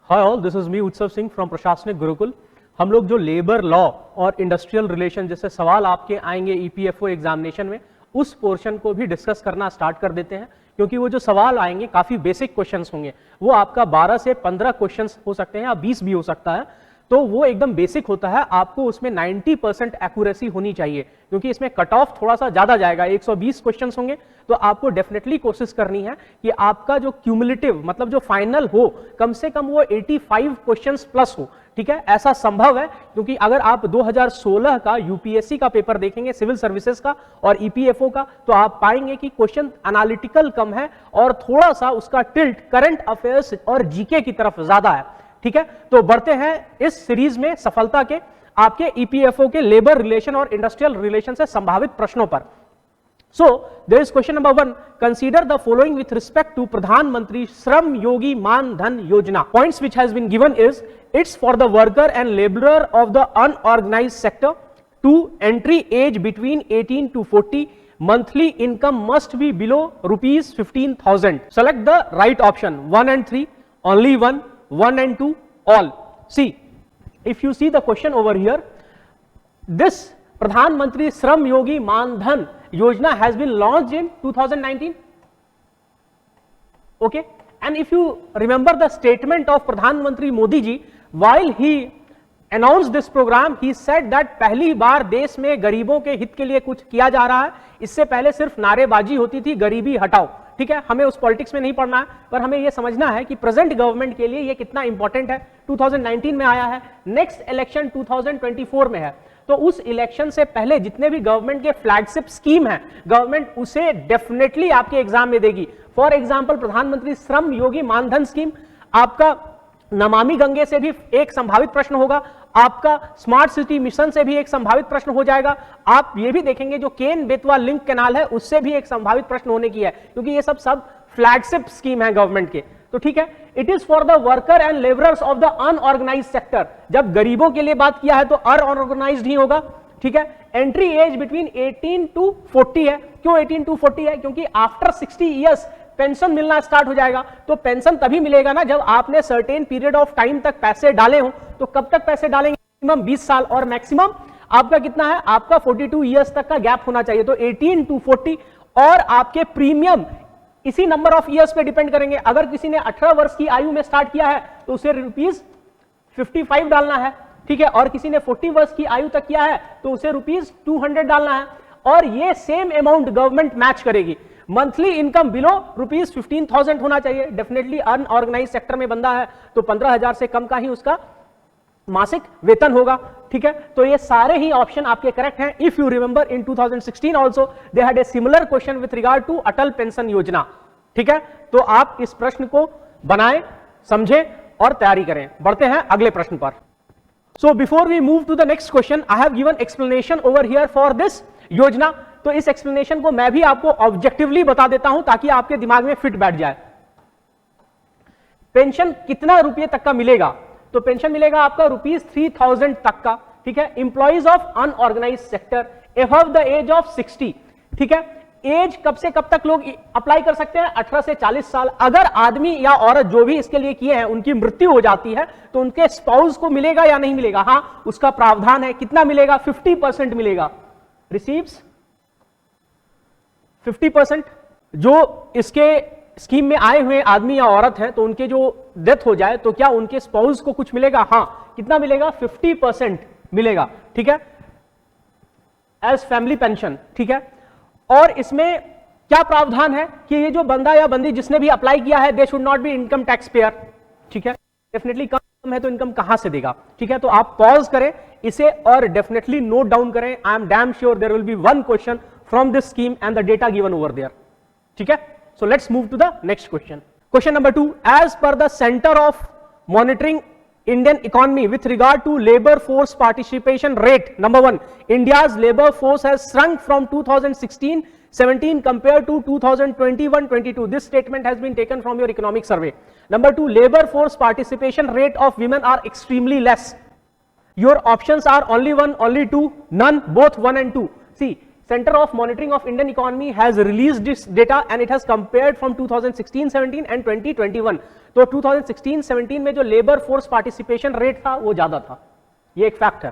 Hi all, this is me उत्सव Singh from प्रशासनिक गुरुकुल। हम लोग जो लेबर लॉ और इंडस्ट्रियल रिलेशन जैसे सवाल आपके आएंगे ईपीएफओ एग्जामिनेशन में, उस पोर्शन को भी डिस्कस करना स्टार्ट कर देते हैं, क्योंकि वो जो सवाल आएंगे काफी बेसिक क्वेश्चंस होंगे। वो आपका 12 से 15 क्वेश्चंस हो सकते हैं या 20 भी हो सकता है, तो वो एकदम बेसिक होता है। आपको उसमें 90% एक्यूरेसी होनी चाहिए, क्योंकि इसमें कट ऑफ थोड़ा सा ज्यादा जाएगा। 120 क्वेश्चंस होंगे, तो आपको डेफिनेटली कोशिश करनी है कि आपका जो क्यूमुलेटिव मतलब जो फाइनल हो, कम से कम वो 85 क्वेश्चंस प्लस हो। ठीक है, ऐसा संभव है, क्योंकि अगर आप 2016 का यूपीएससी का पेपर देखेंगे, सिविल सर्विसेज का और ईपीएफओ का, तो आप पाएंगे कि क्वेश्चन एनालिटिकल कम है और थोड़ा सा उसका टिल्ट करंट अफेयर्स और जीके की तरफ ज्यादा है। ठीक है, तो बढ़ते हैं इस सीरीज में सफलता के आपके ईपीएफओ के लेबर रिलेशन और इंडस्ट्रियल रिलेशन से संभावित प्रश्नों पर। So there is question number 1, consider the following with respect to Pradhan Mantri Shram Yogi Maan Dhan Yojana. Points which has been given is its for the worker and labourer of the unorganised sector. 2, entry age between 18 to 40, monthly income must be below rupees 15,000. Select the right option, 1 and 3, only 1 and 2, all. See, if you see the question over here, this Pradhan Mantri Shram Yogi Man Dhan Yojana has been launched in 2019. Okay, and if you remember the statement of Pradhan Mantri Modi ji, while he announced this program, he said that पहली बार देश में गरीबों के हित के लिए कुछ किया जा रहा है। इससे पहले सिर्फ नारेबाजी होती थी, गरीबी हटाओ। ठीक है, हमें उस पॉलिटिक्स में नहीं पढ़ना है, पर हमें यह समझना है कि प्रेजेंट गवर्नमेंट के लिए यह कितना इंपॉर्टेंट है। 2019 में आया है, नेक्स्ट इलेक्शन 2024 में है, तो उस इलेक्शन से पहले जितने भी गवर्नमेंट के फ्लैगशिप स्कीम है, गवर्नमेंट उसे डेफिनेटली आपके एग्जाम में देगी। फॉर एग्जाम्पल, प्रधानमंत्री श्रम योगी मानधन स्कीम, आपका नमामि गंगे से भी एक संभावित प्रश्न होगा, आपका स्मार्ट सिटी मिशन से भी एक संभावित प्रश्न हो जाएगा। आप ये भी देखेंगे जो केन बेतवा लिंक कैनाल है, उससे भी एक संभावित प्रश्न होने की है, क्योंकि ये सब फ्लैगशिप स्कीम है गवर्नमेंट के। तो ठीक है, it is for the worker and labourers of the unorganised sector. जब गरीबों के लिए बात किया है तो अनऑर्गेनाइज्ड ही होगा। ठीक है, एंट्री एज बिटवीन 18 to 40 है। क्यों 18 to 40 है? क्योंकि आफ्टर 60 ईयर्स पेंशन मिलना स्टार्ट हो जाएगा। तो पेंशन तभी मिलेगा ना जब आपने सर्टेन पीरियड ऑफ टाइम तक पैसे डाले हो। तो कब तक पैसे डालेंगे? मिनिमम 20 साल, और मैक्सिमम आपका कितना है? आपका 42 ईयर्स तक का गैप होना चाहिए। तो 18 to 40, और आपके प्रीमियम इसी नंबर ऑफ ईयर्स पे डिपेंड करेंगे। अगर किसी ने 18 वर्ष की आयु में स्टार्ट किया है तो उसे ₹55 डालना है। ठीक है, और किसी ने 40 वर्ष की आयु तक किया है तो उसे ₹200 डालना है, और ये सेम अमाउंट गवर्नमेंट मैच करेगी। मंथली इनकम बिलो ₹15,000 होना चाहिए। डेफिनेटली अनऑर्गेनाइज सेक्टर में बंदा है तो 15,000 से कम का ही उसका मासिक वेतन होगा। ठीक है, तो ये सारे ही ऑप्शन आपके करेक्ट हैं। If you remember, in 2016 also they had a similar question with regard to Atal pension Yojana. ठीक है, तो आप इस प्रश्न को बनाएं, समझें और तैयारी करें। बढ़ते हैं अगले प्रश्न पर। So before we move to the next question, I have given explanation over here for this Yojana. तो इस एक्सप्लेनेशन को मैं भी आपको ऑब्जेक्टिवली बता देता हूं ताकि आपके दिमाग में फिट बैठ जाए। पेंशन कितना रुपये तक का मिलेगा? तो पेंशन मिलेगा आपका ₹3,000 तक का। ठीक है, employees of unorganised sector above the age of 60। ठीक है, एज कब से कब तक लोग अप्लाई कर सकते हैं? 18 से 40 साल। अगर आदमी या औरत जो भी इसके लिए किए हैं उनकी मृत्यु हो जाती है तो उनके स्पाउस को मिलेगा या नहीं मिलेगा? हां, उसका प्रावधान है। कितना मिलेगा? 50% मिलेगा। रिसीव्स 50%। जो इसके स्कीम में आए हुए आदमी या औरत हैं तो उनके जो डेथ हो जाए तो क्या उनके स्पाउस को कुछ मिलेगा? हां, कितना मिलेगा? 50% मिलेगा। ठीक है, एज फैमिली पेंशन। ठीक है, और इसमें क्या प्रावधान है कि ये जो बंदा या बंदी जिसने भी अप्लाई किया है, they should not be income tax payer. ठीक है, डेफिनेटली कम है तो इनकम कहां से देगा? ठीक है, तो आप पॉज करें इसे और डेफिनेटली नोट डाउन करें। I am damn sure there will be one question from this scheme and the data given over there. ठीक है, so let's move to the next question. Question number 2, as per the Center of Monitoring Indian Economy with regard to labor force participation rate, number 1, India's labor force has shrunk from 2016-17 compared to 2021-22. This statement has been taken from your economic survey. Number 2, labor force participation rate of women are extremely less. Your options are only 1, only 2, none, both 1 and 2. See, Center of Monitoring of Indian Economy has released this data and it has compared from 2016-17 and 2021. तो 2016-17 में जो labour force participation rate था वो ज्यादा था, ये एक fact है,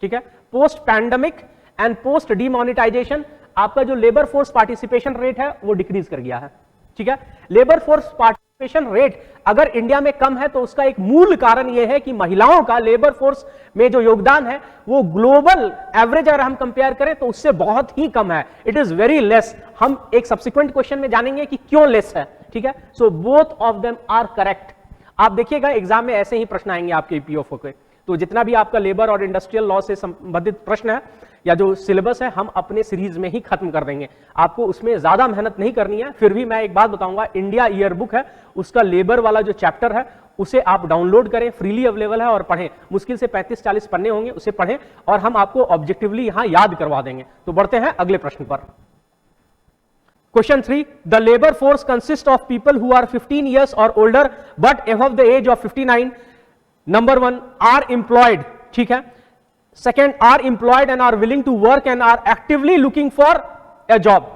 ठीक है। Post pandemic and post demonetisation आपका जो लेबर फोर्स पार्टिसिपेशन रेट है वो डिक्रीज कर गया है, ठीक है। लेबर फोर्स पार्टिसिपेशन रेट अगर इंडिया में कम है तो उसका एक मूल कारण यह है कि महिलाओं का लेबर फोर्स में जो योगदान है वो ग्लोबल एवरेज अगर हम कंपेयर करें तो उससे बहुत ही कम है, इट इज वेरी लेस। हम एक सब्सिक्वेंट क्वेश्चन में जानेंगे कि क्यों लेस है, ठीक है। So both of them are correct. आप देखिएगा एग्जाम में ऐसे ही प्रश्न आएंगे आपके ईपीएफओ के, तो जितना भी आपका लेबर और इंडस्ट्रियल लॉ से संबंधित प्रश्न है या जो सिलेबस है हम अपने सीरीज में ही खत्म कर देंगे, आपको उसमें ज्यादा मेहनत नहीं करनी है। फिर भी मैं एक बात बताऊंगा, इंडिया ईयर बुक है, उसका लेबर वाला जो चैप्टर है उसे आप डाउनलोड करें, फ्रीली अवेलेबल है, और पढ़ें। मुश्किल से 35-40 पन्ने होंगे, उसे पढ़ें और हम आपको ऑब्जेक्टिवली यहां याद करवा देंगे। तो बढ़ते हैं अगले प्रश्न पर। Question 3, the labor force consists of people who are 15 years or older but above the age of 59. Number 1 are employed, ठीक है। Second, are employed and are willing to work and are actively looking for a job.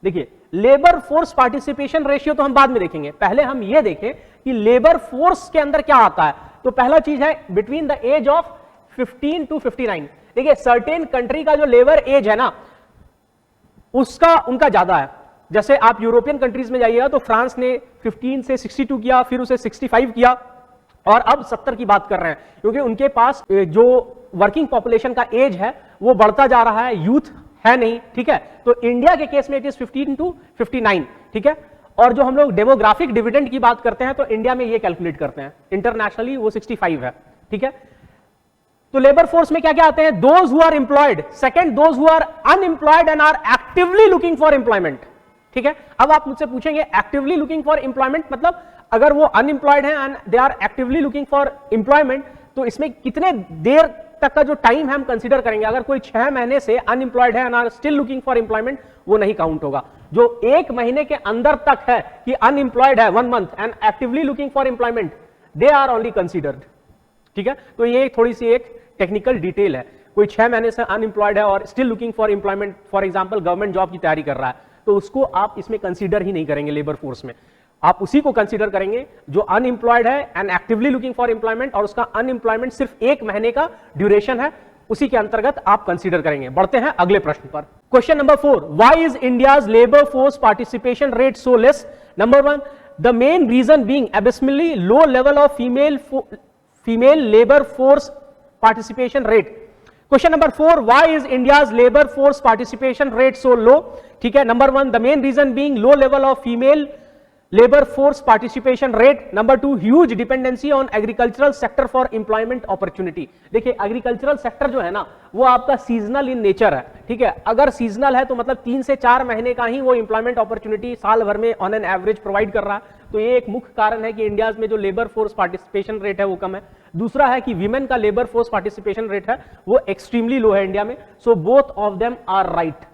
देखिए labour force participation ratio तो हम बाद में देखेंगे, पहले हम ये देखें कि लेबर फोर्स के अंदर क्या आता है। तो पहला चीज है between the age of 15 to 59। देखिए सर्टेन कंट्री का जो लेबर एज है ना उसका उनका ज्यादा है। जैसे आप यूरोपियन कंट्रीज में जाइएगा तो फ्रांस ने 15 से 62 किया, फिर उसे 65 किया और अब 70 की बात कर रहे हैं, क्योंकि उनके पास जो वर्किंग पॉपुलेशन का एज है वो बढ़ता जा रहा है, यूथ है नहीं, ठीक है। तो इंडिया के केस में इट इज 15 to 59, ठीक है। और जो हम लोग डेमोग्राफिक डिविडेंड की बात करते हैं तो इंडिया में ये कैलकुलेट करते हैं, इंटरनेशनली वो 65 है, ठीक है। तो लेबर फोर्स में क्या क्या आते हैं, those who are employed, second those who are unemployed and are actively looking for employment, ठीक है। अब आप मुझसे पूछेंगे एक्टिवली लुकिंग फॉर एम्प्लॉयमेंट मतलब अगर वो अनएम्प्लॉयड है and they are actively looking for employment तो इसमें कितने देर तक का जो टाइम है हम कंसीडर करेंगे। अगर कोई 6 महीने से अनएम्प्लॉयड है and are still looking for employment वो नहीं काउंट होगा। जो 1 महीने के अंदर तक है कि अनएम्प्लॉयड है 1 month and actively looking for employment they are only considered, ठीक है। तो ये थोड़ी सी एक टेक्निकल डिटेल है। कोई 6 महीने से अनएम्प्लॉयड है और still looking for employment, for example government job की तैयारी कर रहा है, तो उसको आप इसमें कंसीडर ही नहीं करेंगे लेबर फोर्स में। आप उसी को कंसीडर करेंगे जो अनएम्प्लॉयड है and actively looking for employment और उसका अनएम्प्लॉयमेंट सिर्फ 1 महीने का ड्यूरेशन है, उसी के अंतर्गत आप कंसीडर करेंगे। बढ़ते हैं अगले प्रश्न पर। Question number 4, why is India's labour force participation rate so less? Number 1, the main reason being absolutely low level of female labour force participation rate. Question number 4, why is India's labour force participation rate so low? ठीक है। Number 1, the main reason being low level of female labour force participation rate. Number 2, huge dependency on agricultural sector for employment opportunity. देखिए agricultural sector जो है ना वो आपका seasonal in nature है, ठीक है। अगर सीजनल है तो मतलब 3 से 4 महीने का ही वो एम्प्लॉयमेंट अपॉर्चुनिटी साल भर में ऑन एन एवरेज प्रोवाइड कर रहा है। तो ये एक मुख्य कारण है कि इंडिया में जो लेबर फोर्स पार्टिसिपेशन रेट है वो कम है। दूसरा है कि विमेन का लेबर फोर्स पार्टिसिपेशन रेट है वो एक्सट्रीमली लो है इंडिया में। So both of them are right.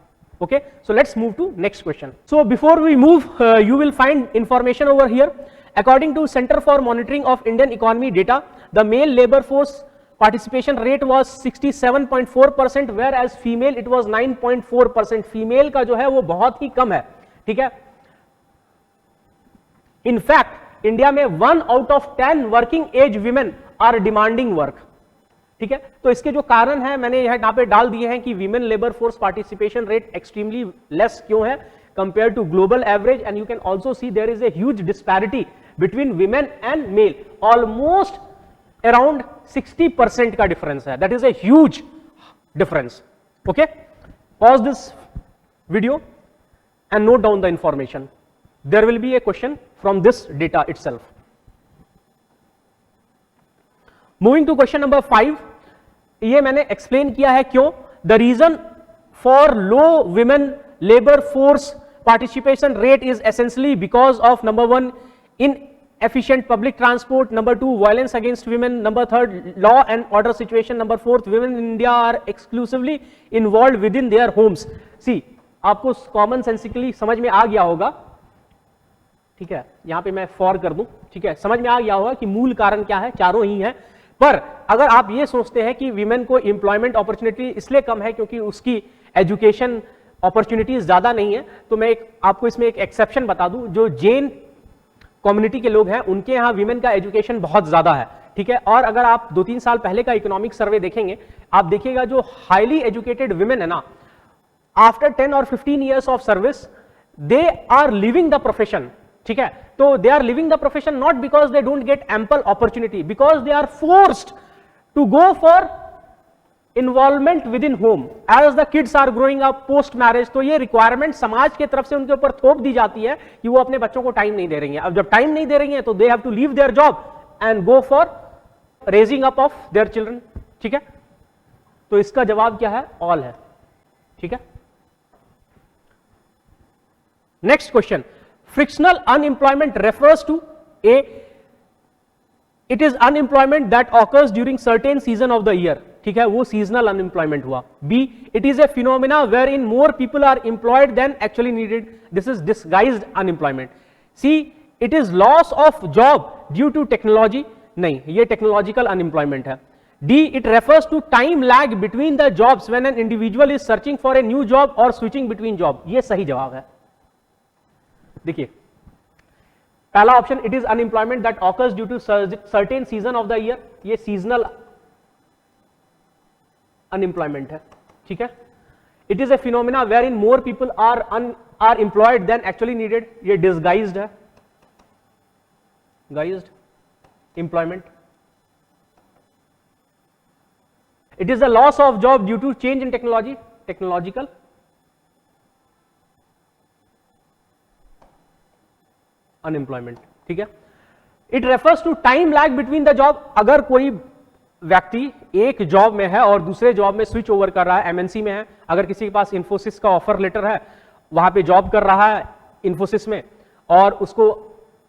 Okay, so let's move to next question. So before we move, you will find information over here. According to Center for Monitoring of Indian Economy data, the male labor force participation rate was 67.4%, whereas female it was 9.4%. Female का जो है वो बहुत ही कम है, ठीक है। In fact, India में 1 out of 10 working age women are demanding work. ठीक है। तो इसके जो कारण है मैंने यहां पे डाल दिए हैं कि women labour force participation rate extremely less क्यों है compare to global average, and you can also see there is a huge disparity between women and male, almost around 60% का डिफरेंस है। That is a huge difference. Okay, pause this video and note down the information. There will be a question from this data itself. Moving to question number 5, ये मैंने explain किया है क्यों। The reason for low women labour force participation rate is essentially because of number 1 inefficient public transport, number 2 violence against women, number 3 law and order situation, number 4 women in India are exclusively involve with in their homes. See आपको common sensically समझ में आ गया होगा, ठीक है। यहां पे मैं फॉर कर दूं, ठीक है। समझ में आ गया होगा कि मूल कारण क्या है, चारों ही है। पर अगर आप ये सोचते हैं कि वीमेन को एम्प्लॉयमेंट अपॉर्चुनिटी इसलिए कम है क्योंकि उसकी एजुकेशन अपॉर्चुनिटीज ज्यादा नहीं है, तो मैं आपको इसमें एक एक्सेप्शन बता दूं। जो जैन कम्युनिटी के लोग हैं, उनके यहाँ वीमेन का एजुकेशन बहुत ज्यादा है, ठीक है। और अगर आप 2-3 साल पहले का इकोनॉमिक सर्वे देखेंगे, आप देखिएगा जो हाईली एजुकेटेड वीमेन है ना, आफ्टर 10 और 15 years of service they are living the profession, ठीक है। तो they are living the profession not because they don't get ample opportunity, because they are forced to go for involvement with in home as the kids are growing up post marriage. तो ये requirement समाज की तरफ से उनके ऊपर थोप दी जाती है कि वो अपने बच्चों को टाइम नहीं दे रही हैं। अब जब टाइम नहीं दे रही हैं तो they have to leave their job and go for raising up of their children, ठीक है। तो इसका जवाब क्या है? ऑल है, ठीक है। Next question, frictional unemployment refers to A, it is unemployment that occurs during certain season of the year, ठीक है, वो सीजनल अनएम्प्लॉयमेंट हुआ। B, it is a phenomena where in more people are employed than actually needed, this is disguised unemployment. C, it is loss of job due to technology, नहीं, ये technological unemployment है। D, it refers to time lag between the jobs when an individual is searching for a new job और switching between job, ये सही जवाब है। देखिए पहला option, it is unemployment that occurs due to certain season of the year, ये seasonal unemployment है, ठीक है। It is a phenomena where in more people are employed than actually needed, ये डिसगाइज्ड है, guised employment. It is the loss of job due to change in technology, technological. Unemployment, ठीक है। It refers to time lag between the job, अगर कोई व्यक्ति एक job में है और दूसरे जॉब में स्विच ओवर कर रहा है, एमएनसी में है, अगर किसी के पास इंफोसिस का ऑफर लेटर है, वहां पे जॉब कर रहा है इंफोसिस में, और उसको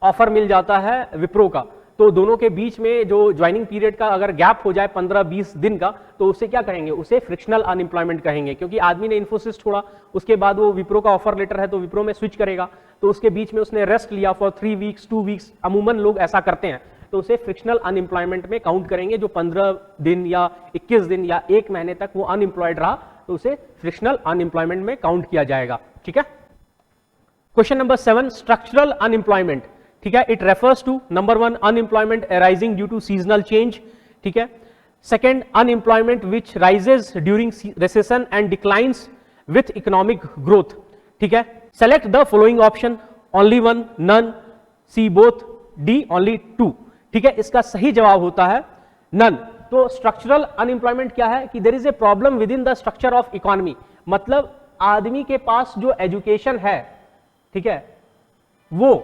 ऑफर मिल जाता है विप्रो का, तो दोनों के बीच में जो ज्वाइनिंग पीरियड का अगर गैप हो जाए 15-20 दिन का, तो उसे क्या कहेंगे? उसे फ्रिक्शनल अनएम्प्लॉयमेंट कहेंगे, क्योंकि आदमी ने इंफोसिस छोड़ा, उसके बाद वो विप्रो का ऑफर लेटर है तो विप्रो में स्विच करेगा, तो उसके बीच में उसने रेस्ट लिया फॉर 3 वीक्स 2 वीक्स, अमूमन लोग ऐसा करते हैं, तो उसे फ्रिक्शनल अनएम्प्लॉयमेंट में काउंट करेंगे। जो 15 दिन या 21 दिन या 1 महीने तक वो अनएम्प्लॉयड रहा, तो उसे फ्रिक्शनल अनएम्प्लॉयमेंट में काउंट किया जाएगा, ठीक है। क्वेश्चन नंबर 7, स्ट्रक्चरल अनएम्प्लॉयमेंट, ठीक है। It refers to number 1 unemployment arising due to seasonal change, ठीक है। Second, unemployment which rises during recession and declines with economic growth, ठीक है। Select the following option, only 1, none, C both, D only 2, ठीक है। इसका सही जवाब होता है नन। तो स्ट्रक्चरल अनएम्प्लॉयमेंट क्या है? कि there is a problem within the structure of economy, मतलब आदमी के पास जो एजुकेशन है, ठीक है, वो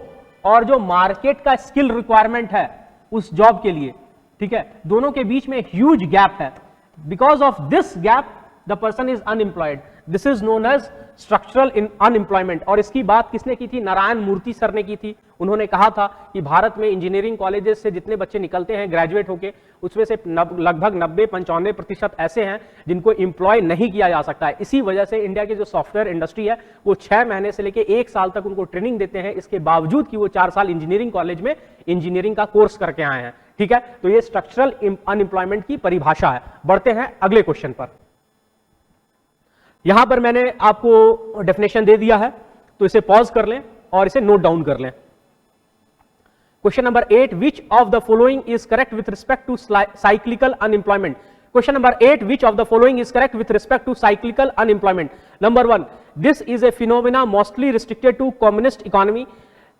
और जो मार्केट का स्किल रिक्वायरमेंट है उस जॉब के लिए, ठीक है, दोनों के बीच में ह्यूज गैप है। Because of this gap the person is unemployed, this is known as structural unemployment. और इसकी बात किसने की थी? नारायण मूर्ति सर ने की थी। उन्होंने कहा था कि भारत में इंजीनियरिंग कॉलेजेस से जितने बच्चे निकलते हैं ग्रेजुएट होके, उसमें से लगभग 90-95% ऐसे हैं जिनको एम्प्लॉय नहीं किया जा सकता है। इसी वजह से इंडिया की जो सॉफ्टवेयर इंडस्ट्री है वो 6 महीने से लेकर 1 साल तक उनको ट्रेनिंग देते हैं, इसके बावजूद कि वो 4 साल इंजीनियरिंग कॉलेज में इंजीनियरिंग का कोर्स करके आए हैं, ठीक है। तो ये स्ट्रक्चरल अनएम्प्लॉयमेंट की परिभाषा है। बढ़ते हैं अगले क्वेश्चन पर। यहां पर मैंने आपको डेफिनेशन दे दिया है, तो इसे पॉज कर लें और इसे नोट डाउन कर लें। Question number 8, which of the following is correct with respect to cyclical unemployment? Question number 8, which of the following is correct with respect to cyclical unemployment? Number 1, this is a phenomena mostly restricted to communist economy.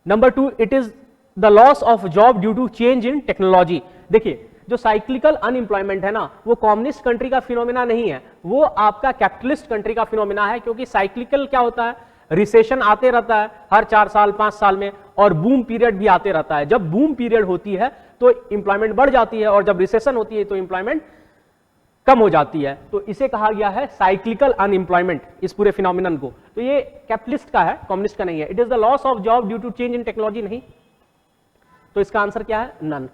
Number 2, it is the loss of job due to change in technology. देखिए, जो cyclical unemployment है ना, वो communist country का phenomena नहीं है, वो आपका कैपिटलिस्ट कंट्री का फिनोमिना है। क्योंकि साइक्लिकल क्या होता है? रिसेशन आते रहता है हर 4 साल 5 साल में, और बूम पीरियड भी आते रहता है। जब बूम पीरियड होती है तो एम्प्लॉयमेंट बढ़ जाती है, और जब रिसेशन होती है तो एम्प्लॉयमेंट कम हो जाती है। तो इसे कहा गया है साइक्लिकल अनएम्प्लॉयमेंट, इस पूरे फिनोमिनन को। तो ये कैपिटलिस्ट का है, कम्युनिस्ट का नहीं है। It is the loss of job due to change in technology, नहीं। तो इसका आंसर क्या है? नन।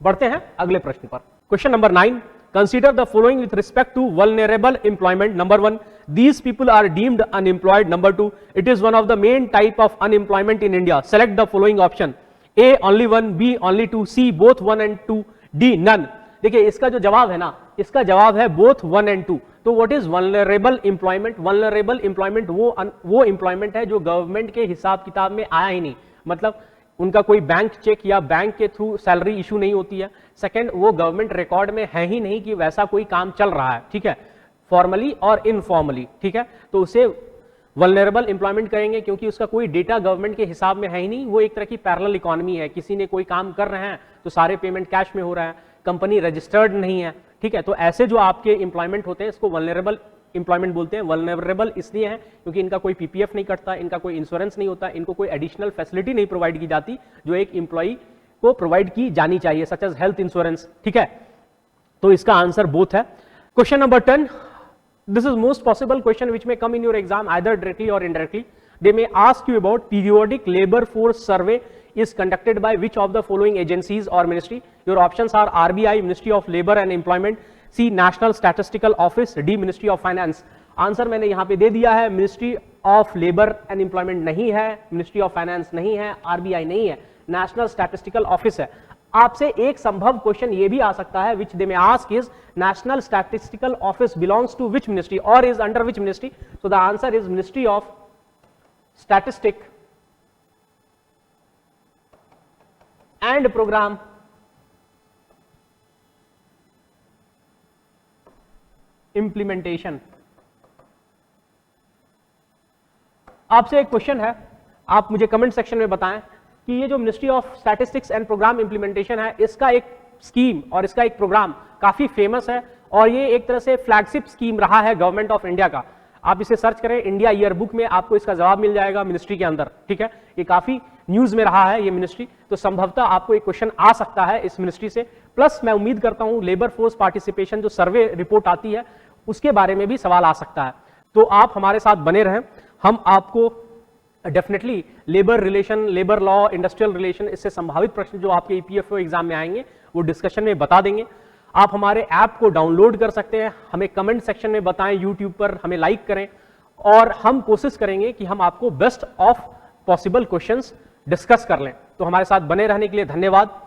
बढ़ते हैं अगले प्रश्न पर। Question number 9, consider the following with respect to vulnerable employment. Number 1, these people are deemed unemployed. Number 2, it is one of the main type of unemployment in India. Select the following option, A only 1, B only 2, C both 1 and 2, D none. देखिए इसका जो जवाब है ना, इसका जवाब है both 1 and 2। तो what is vulnerable employment? Vulnerable employment वो employment है जो गवर्नमेंट के हिसाब किताब में आया ही नहीं। मतलब उनका कोई बैंक चेक या बैंक के थ्रू सैलरी इशू नहीं होती है। सेकंड, वो गवर्नमेंट रिकॉर्ड में है ही नहीं कि वैसा कोई काम चल रहा है, ठीक है, फॉर्मली और इनफॉर्मली, ठीक है, तो उसे वल्नरेबल एम्प्लॉयमेंट करेंगे क्योंकि उसका कोई डेटा गवर्नमेंट के हिसाब में है ही नहीं। वो एक तरह की पैरेलल इकोनॉमी है, किसी ने कोई काम कर रहे हैं तो सारे पेमेंट कैश में हो रहा है, कंपनी रजिस्टर्ड नहीं है, ठीक है। तो ऐसे जो आपके एम्प्लॉयमेंट होते हैं इसको वल्नरेबल एम्प्लॉयमेंट बोलते हैं। वल्नरेबल इसलिए है क्योंकि इनका कोई पीपीएफ नहीं कटता, इनका कोई इंश्योरेंस नहीं होता, इनको कोई एडिशनल फैसिलिटी नहीं प्रोवाइड की जाती जो एक एम्प्लॉई को प्रोवाइड की जानी चाहिए, सच एज हेल्थ इंश्योरेंस, ठीक है। तो इसका आंसर बोथ है। Question number 10, this is most possible question which may come in your exam either directly or indirectly. They may ask you about periodic labor force survey is conducted by which of the following agencies or ministry. Your options are RBI, Ministry of Labor and Employment, C National Statistical Office, D Ministry of Finance. Answer मैंने यहां पे दे दिया है, ministry of labour and employment नहीं है, ministry of finance नहीं है, RBI नहीं है, नेशनल स्टैटिस्टिकल ऑफिस है। आपसे एक संभव क्वेश्चन ये भी आ सकता है which they may ask is national statistical office belongs to which ministry और is under which ministry. So the answer is ministry of statistic and programme implementation. आपसे एक क्वेश्चन है, आप मुझे कमेंट सेक्शन में बताएं कि ये जो ministry of statistics and programme implementation है, इसका एक स्कीम और इसका एक प्रोग्राम काफी फेमस है और ये एक तरह से फ्लैगशिप स्कीम रहा है गवर्नमेंट ऑफ इंडिया का। आप इसे सर्च करें इंडिया ईयर बुक में, आपको इसका जवाब मिल जाएगा मिनिस्ट्री के अंदर, ठीक है। ये काफी न्यूज में रहा है ये मिनिस्ट्री, तो संभवतः आपको एक क्वेश्चन आ सकता है इस मिनिस्ट्री से। प्लस मैं उम्मीद करता हूं लेबर फोर्स पार्टिसिपेशन जो सर्वे रिपोर्ट आती है उसके बारे में भी सवाल आ सकता है। तो आप हमारे साथ बने रहें, हम आपको definitely labour relation, labour law, industrial relation, इससे संभावित प्रश्न जो आपके ईपीएफओ एग्जाम में आएंगे वो डिस्कशन में बता देंगे। आप हमारे ऐप को डाउनलोड कर सकते हैं, हमें कमेंट सेक्शन में बताएं, यूट्यूब पर हमें लाइक करें और हम कोशिश करेंगे कि हम आपको best of possible questions discuss कर लें। तो हमारे साथ बने रहने के लिए धन्यवाद।